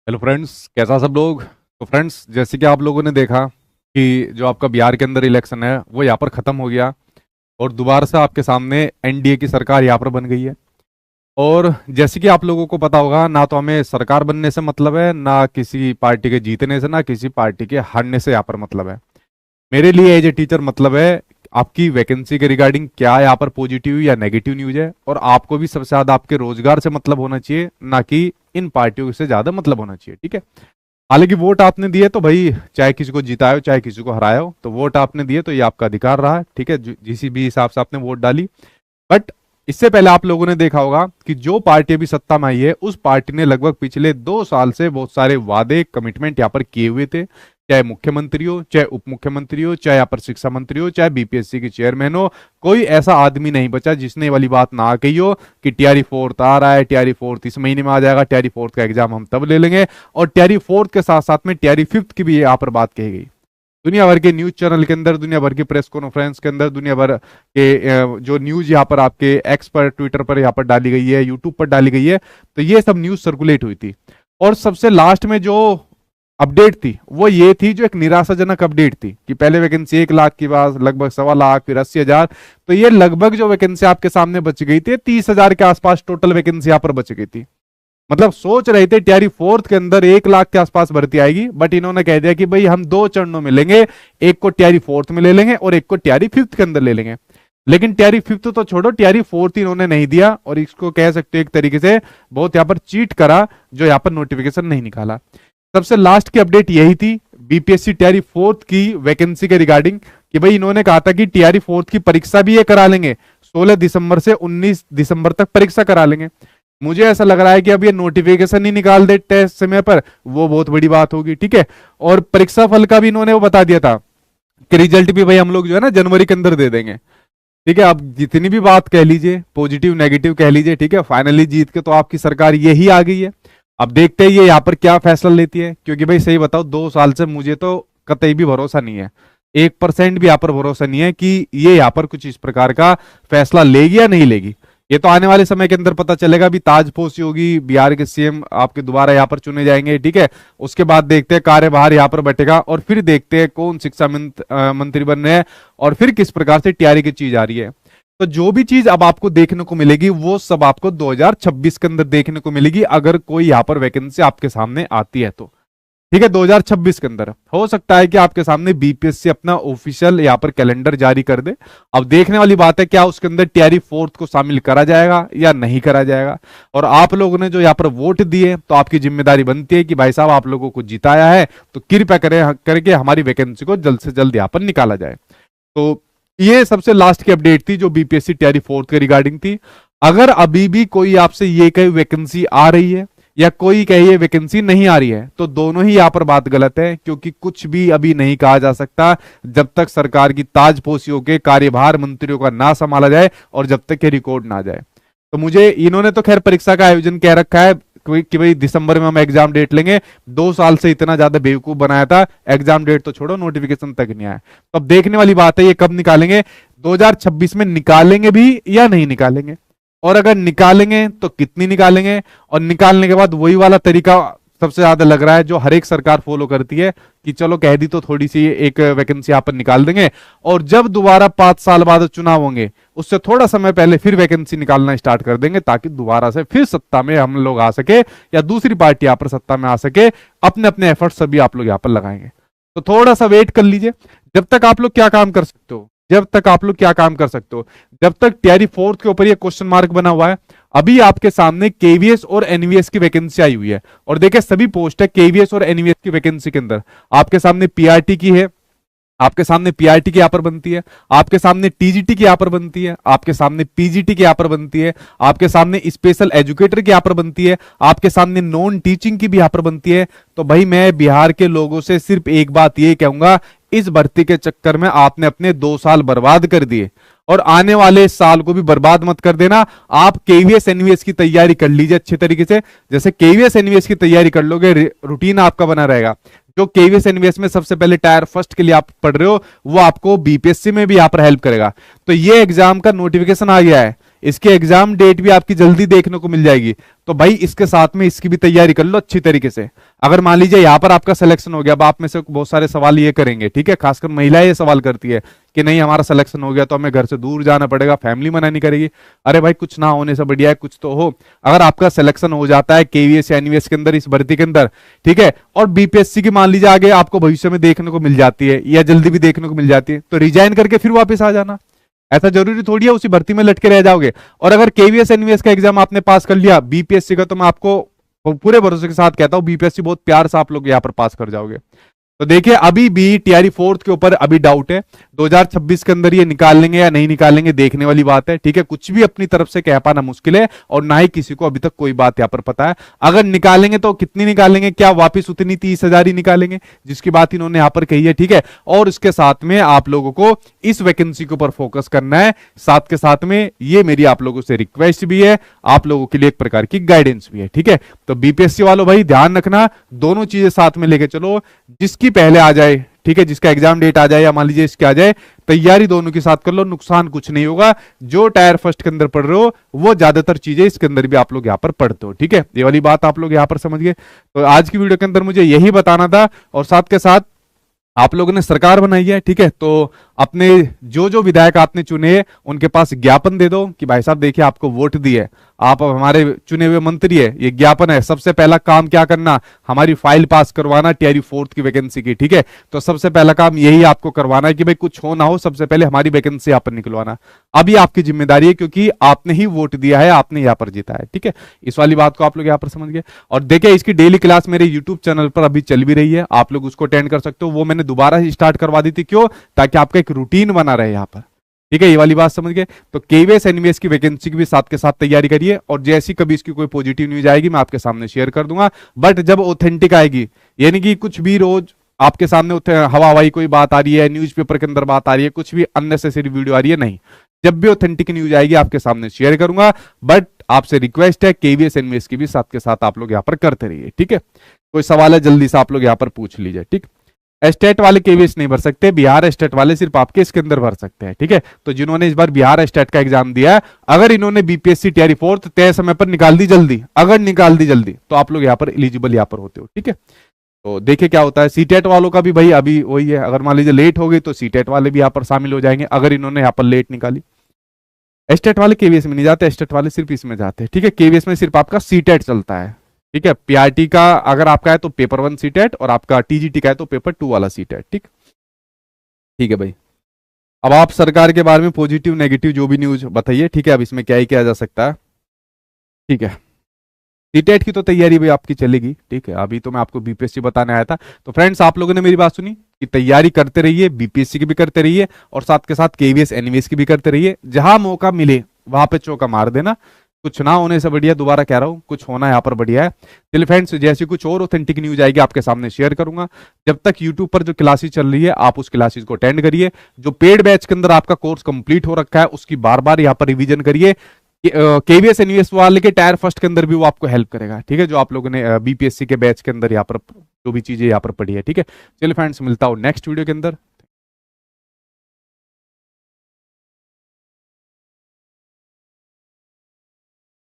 Hello friends, कैसा सब लोग। तो फ्रेंड्स, जैसे कि आप लोगों ने देखा कि जो आपका बिहार के अंदर इलेक्शन है वो यहाँ पर ख़त्म हो गया और दोबारा से आपके सामने एनडीए की सरकार यहाँ पर बन गई है। और जैसे कि आप लोगों को पता होगा, ना तो हमें सरकार बनने से मतलब है, ना किसी पार्टी के जीतने से, ना किसी पार्टी के हारने से यहाँ पर मतलब है। मेरे लिए एज ए टीचर मतलब है आपकी वैकेंसी के रिगार्डिंग क्या यहाँ पर पॉजिटिव या नेगेटिव न्यूज है, और आपको भी सबसे ज्यादा आपके रोजगार से मतलब होना चाहिए, ना कि इन पार्टियों से ज्यादा मतलब होना चाहिए। ठीक है। हालांकि वोट आपने दिए तो भाई, चाहे किसी को जिताए हो चाहे किसी को हराए हो, तो वोट आपने दिए तो ये आपका अधिकार रहा है। ठीक है, जिस भी हिसाब से आपने वोट डाली। बट इससे पहले आप लोगों ने देखा होगा कि जो पार्टी अभी सत्ता में आई है उस पार्टी ने लगभग पिछले 2 साल से बहुत सारे वादे कमिटमेंट यहाँ पर किए हुए थे। चाहे मुख्यमंत्री हो, चाहे उप मुख्यमंत्री हो, चाहे यहाँ पर शिक्षा मंत्री हो, चाहे बीपीएससी के चेयरमैन हो, कोई ऐसा आदमी नहीं बचा जिसने ये वाली बात ना कही हो कि टीआरई फोर्थ आ रहा है, टीआरई फोर्थ इस महीने में आ जाएगा, टीआरई फोर्थ का एग्जाम हम तब ले लेंगे। और टीआरई फोर्थ के साथ साथ में टीआरई फिफ्थ की भी यहाँ पर बात कही गई। दुनिया भर के न्यूज चैनल के अंदर, दुनिया भर की प्रेस कॉन्फ्रेंस के अंदर, दुनिया भर के जो न्यूज यहाँ पर आपके एक्स पर, ट्विटर पर यहाँ पर डाली गई है, यूट्यूब पर डाली गई है, तो ये सब न्यूज सर्कुलेट हुई थी। और सबसे लास्ट में जो अपडेट थी वो ये थी, जो एक निराशाजनक अपडेट थी, कि पहले वैकेंसी 1 लाख की बाद लगभग 1.25 लाख, फिर 80,000, तो ये लगभग जो वैकेंसी आपके सामने बच गई थी 30,000 के आसपास टोटल वैकेंसी यहाँ पर बच गई थी। मतलब सोच रहे थे टीआरई फोर्थ के अंदर 1 लाख के आसपास भर्ती आएगी, बट इन्होंने कह दिया कि भाई हम 2 चरणों में लेंगे, एक को टीआरई फोर्थ में ले लेंगे और एक को टीआरई फिफ्थ के अंदर ले लेंगे। लेकिन टीआरई फिफ्थ तो छोड़ो, टीआरई फोर्थ इन्होंने नहीं दिया, और इसको कह सकते हो एक तरीके से बहुत यहाँ पर चीट करा, जो यहाँ पर नोटिफिकेशन नहीं निकाला। सबसे लास्ट की अपडेट यही थी बीपीएससी टीआरई फोर्थ की वैकेंसी के रिगार्डिंग, कि भाई इन्होंने कहा था कि टीआरई फोर्थ की परीक्षा भी ये करा लेंगे, 16 दिसंबर से 19 दिसंबर तक परीक्षा करा लेंगे। मुझे ऐसा लग रहा है कि अब ये नोटिफिकेशन ही निकाल दे टेस्ट समय पर, वो बहुत बड़ी बात होगी। ठीक है। और परीक्षा फल का भी इन्होंने वो बता दिया था कि रिजल्ट भी भाई हम लोग जो है ना जनवरी के अंदर दे देंगे। ठीक है। अब जितनी भी बात कह लीजिए, पॉजिटिव नेगेटिव कह लीजिए, ठीक है, फाइनली जीत के तो आपकी सरकार यही आ गई है। अब देखते हैं ये यहाँ पर क्या फैसला लेती है, क्योंकि भाई सही बताओ 2 साल से मुझे तो कतई भी भरोसा नहीं है, 1% भी यहाँ पर भरोसा नहीं है कि ये यहाँ पर कुछ इस प्रकार का फैसला लेगी या नहीं लेगी। ये तो आने वाले समय के अंदर पता चलेगा। भी ताजपोशी होगी, बिहार के सीएम आपके दोबारा यहाँ पर चुने जाएंगे। ठीक है। उसके बाद देखते हैं कार्यभार यहाँ पर बैठेगा, और फिर देखते हैं कौन शिक्षा मंत्री बन रहे हैं, और फिर किस प्रकार से टीआरई की चीज आ रही है। तो जो भी चीज अब आपको देखने को मिलेगी वो सब आपको 2026 के अंदर देखने को मिलेगी, अगर कोई यहाँ पर वैकेंसी आपके सामने आती है तो। ठीक है। 2026 के अंदर हो सकता है कि आपके सामने बीपीएससी अपना ऑफिशियल यहाँ पर कैलेंडर जारी कर दे। अब देखने वाली बात है क्या उसके अंदर टीआरई फोर्थ को शामिल करा जाएगा या नहीं करा जाएगा। और आप लोगों ने जो यहाँ पर वोट दिए, तो आपकी जिम्मेदारी बनती है कि भाई साहब आप लोगों को जिताया है तो कृपया करके हमारी वैकेंसी को जल्द से जल्द यहाँ पर निकाला जाए। तो ये सबसे लास्ट की अपडेट थी जो बीपीएससी टीआरई फोर्थ के रिगार्डिंग थी। अगर अभी भी कोई आपसे ये कहे वैकेंसी आ रही है, या कोई कहे वैकेंसी नहीं आ रही है, तो दोनों ही यहाँ पर बात गलत है, क्योंकि कुछ भी अभी नहीं कहा जा सकता जब तक सरकार की ताजपोशियों के कार्यभार मंत्रियों का ना संभाला जाए और जब तक के रिकॉर्ड ना जाए। तो मुझे इन्होंने तो खैर परीक्षा का आयोजन कह रखा है कि भाई दिसंबर में हम एग्जाम डेट लेंगे। 2 साल से इतना ज्यादा बेवकूफ बनाया था, एग्जाम डेट तो छोड़ो, नोटिफिकेशन तक नहीं आया। तो अब देखने वाली बात है ये कब निकालेंगे, 2026 में निकालेंगे भी या नहीं निकालेंगे, और अगर निकालेंगे तो कितनी निकालेंगे, और निकालने के बाद वही वाला तरीका सबसे ज्यादा लग रहा है जो हर एक सरकार फॉलो करती है, कि चलो कह दी तो थोड़ी सी एक वैकेंसी यहाँ पर निकाल देंगे, और जब दोबारा 5 साल बाद चुनाव होंगे उससे थोड़ा समय पहले फिर वैकेंसी निकालना स्टार्ट कर देंगे, ताकि दोबारा से फिर सत्ता में हम लोग आ सके, या दूसरी पार्टी यहाँ पर सत्ता में आ सके। अपने अपने एफर्ट सभी आप लोग यहाँ पर लगाएंगे। तो थोड़ा सा वेट कर लीजिए। जब तक आप लोग क्या काम कर सकते हो, जब तक टीआरई फोर्थ के ऊपर ये क्वेश्चन मार्क बना हुआ है, अभी आपके सामने केवीएस और एनवीएस की वैकेंसी आई हुई है, और देखिए सभी पोस्ट है केवीएस और एनवीएस की वैकेंसी के अंदर। आपके सामने पीआरटी की है, आपके सामने पीआरटी की यहाँ पर बनती है, आपके सामने टीजीटी की यहाँ पर बनती है, आपके सामने पीजीटी की यहाँ पर बनती है, आपके सामने स्पेशल एजुकेटर की यहाँ पर बनती है, आपके सामने नॉन टीचिंग की भी यहाँ पर बनती है। तो भाई मैं बिहार के लोगों से सिर्फ एक बात ये कहूंगा, इस भर्ती के चक्कर में आपने अपने 2 साल बर्बाद कर दिए, और आने वाले साल को भी बर्बाद मत कर देना। आप केवीएस एनवीएस की तैयारी कर लीजिए अच्छे तरीके से। जैसे केवीएस एनवीएस की तैयारी कर लोगे, रूटीन आपका बना रहेगा। जो केवीएस एनवीएस में सबसे पहले टायर फर्स्ट के लिए आप पढ़ रहे हो, वो आपको बीपीएससी में भी यहाँ पर हेल्प करेगा। तो ये एग्जाम का नोटिफिकेशन आ गया है, इसके एग्जाम डेट भी आपकी जल्दी देखने को मिल जाएगी। तो भाई इसके साथ में इसकी भी तैयारी कर लो अच्छी तरीके से। अगर मान लीजिए यहाँ पर आपका सिलेक्शन हो गया, अब आप में से बहुत सारे सवाल ये करेंगे, ठीक है, खासकर महिलाएं ये सवाल करती है कि नहीं हमारा सिलेक्शन हो गया तो हमें घर से दूर जाना पड़ेगा, फैमिली मना नहीं करेगी। अरे भाई कुछ ना होने से बढ़िया है कुछ तो हो। अगर आपका सिलेक्शन हो जाता है केवीएस या एनवीएस के अंदर, इस भर्ती के अंदर, ठीक है, और बीपीएससी की मान लीजिए आगे आपको भविष्य में देखने को मिल जाती है या जल्दी भी देखने को मिल जाती है, तो रिजाइन करके फिर वापस आ जाना। ऐसा जरूरी थोड़ी है उसी भर्ती में लटके रह जाओगे। और अगर केवीएस एनवीएस का एग्जाम आपने पास कर लिया, बीपीएससी का तो मैं आपको पूरे भरोसे के साथ कहता हूं बीपीएससी बहुत प्यार से आप लोग यहां पर पास कर जाओगे। तो देखिए अभी भी टीआरई फोर्थ के ऊपर अभी डाउट है, 2026 के अंदर ये निकाल लेंगे या नहीं निकालेंगे देखने वाली बात है, ठीक है। कुछ भी अपनी तरफ से कह पाना मुश्किल है और ना ही किसी को अभी तक कोई बात यहां पर पता है। अगर निकालेंगे तो कितनी निकालेंगे, क्या वापिस उतनी 30,000 ही निकालेंगे जिसकी बात इन्होंने यहां पर कही है, ठीक है। और इसके साथ में आप लोगों को इस वैकेंसी के ऊपर फोकस करना है, साथ के साथ में ये मेरी आप लोगों से रिक्वेस्ट भी है, आप लोगों के लिए एक प्रकार की गाइडेंस भी है, ठीक है। तो बीपीएससी वालों भाई ध्यान रखना, दोनों चीजें साथ में लेके चलो, जिसकी पहले आ जाए, ठीक है, जिसका एग्जाम डेट आ जाए या मान लीजिए इसके आ जाए, तैयारी दोनों के साथ कर लो, नुकसान कुछ नहीं होगा। जो टायर फर्स्ट के अंदर पढ़ रहे हो वो ज्यादातर चीजें इसके अंदर भी आप लोग यहाँ पर पढ़ते हो, ठीक है। ये वाली बात आप लोग यहाँ पर समझ गए। तो आज की वीडियो के अंदर मुझे यही बताना था, और साथ के साथ आप लोगों ने सरकार बनाई है, ठीक है, तो अपने जो जो विधायक आपने चुने उनके पास ज्ञापन दे दो कि भाई साहब देखिए आपको वोट दिए, आप हमारे चुने हुए मंत्री है, ये ज्ञापन है। सबसे पहला काम क्या करना, हमारी फाइल पास करवाना टीआरई फोर्थ की वैकेंसी की, ठीक है। तो सबसे पहला काम यही आपको करवाना है कि भाई कुछ हो ना हो, सबसे पहले हमारी वैकेंसी यहाँ पर निकलवाना। अब ये आपकी जिम्मेदारी है क्योंकि आपने ही वोट दिया है, आपने यहाँ पर जीता है, ठीक है। इस वाली बात को आप लोग यहाँ पर समझ गए। और देखिए इसकी डेली क्लास मेरे यूट्यूब चैनल पर अभी चल भी रही है, आप लोग उसको अटेंड कर सकते हो। वो मैंने दोबारा स्टार्ट करवा दी थी, क्यों, ताकि आपका एक रूटीन बना रहे यहाँ पर, ठीक है। ये वाली बात समझ गए। तो केवीएस एनवीएस की वैकेंसी की भी साथ के साथ तैयारी करिए, और जैसी कभी इसकी कोई पॉजिटिव न्यूज आएगी मैं आपके सामने शेयर कर दूंगा। बट जब ऑथेंटिक आएगी, यानी कि कुछ भी रोज आपके सामने हवा हवाई कोई बात आ रही है, न्यूज़पेपर के अंदर बात आ रही है, कुछ भी अननेसेसरी वीडियो आ रही है, नहीं, जब भी ऑथेंटिक न्यूज आएगी आपके सामने शेयर करूंगा। बट आपसे रिक्वेस्ट है केवीएस एनवीएस की भी साथ के साथ आप लोग यहाँ पर करते रहिए, ठीक है। कोई सवाल है जल्दी से आप लोग यहाँ पर पूछ लीजिए, ठीक। स्टेट वाले केवीएस नहीं भर सकते, बिहार स्टेट वाले सिर्फ आपके इसके अंदर भर सकते हैं, ठीक है। तो जिन्होंने इस बार बिहार स्टेट का एग्जाम दिया है, अगर इन्होंने बीपीएससी टीआरई फोर्थ तय समय पर निकाल दी जल्दी, अगर निकाल दी जल्दी, तो आप लोग यहाँ पर एलिजिबल यहाँ पर होते हो, ठीक है। तो देखिए क्या होता है। सीटेट वालों का भी भाई अभी वही है, अगर मान लीजिए लेट हो गई तो सीटेट वाले भी यहाँ पर शामिल हो जाएंगे, अगर इन्होंने यहाँ पर लेट निकाली। स्टेट वाले केवीएस में नहीं जाते, स्टेट वाले सिर्फ इसमें जाते हैं, ठीक है। केवीएस में सिर्फ आपका सीटेट चलता है, ठीक है। पीआरटी का अगर आपका है तो पेपर 1 सीटेट, और आपका टीजीटी का है तो पेपर 2 वाला सीटेट, ठीक, ठीक है भाई। अब आप सरकार के बारे में पॉजिटिव नेगेटिव जो भी न्यूज बताइए, ठीक है। अब इसमें क्या ही किया जा सकता है, ठीक है। सीटेट की तो तैयारी भी आपकी चलेगी, ठीक है। अभी तो मैं आपको बीपीएससी बताने आया था। तो फ्रेंड्स आप लोगों ने मेरी बात सुनी कि तैयारी करते रहिए, बीपीएससी की भी करते रहिए, और साथ के साथ केवीएस एनवीएस की भी करते रहिए। जहां मौका मिले वहां पे चौका मार देना, कुछ ना होने से बढ़िया, दोबारा कह रहा हूं, कुछ होना यहाँ पर बढ़िया है। चलिए फ्रेंड्स, जैसी कुछ और ऑथेंटिक न्यूज आएगी आपके सामने शेयर करूंगा। जब तक यूट्यूब पर जो क्लासेस चल रही है आप उस क्लासेस को अटेंड करिए। जो पेड बैच के अंदर आपका कोर्स कंप्लीट हो रखा है उसकी बार बार यहाँ पर रिवीजन करिए। केवीएस एनवीएस वाले के टायर फर्स्ट के अंदर भी वो आपको हेल्प करेगा, ठीक है, जो आप लोगों ने बीपीएससी के बैच के अंदर यहाँ पर जो भी चीजें यहाँ पर पढ़ी है, ठीक है। चलिए फ्रेंड्स, मिलता हूँ नेक्स्ट वीडियो के अंदर।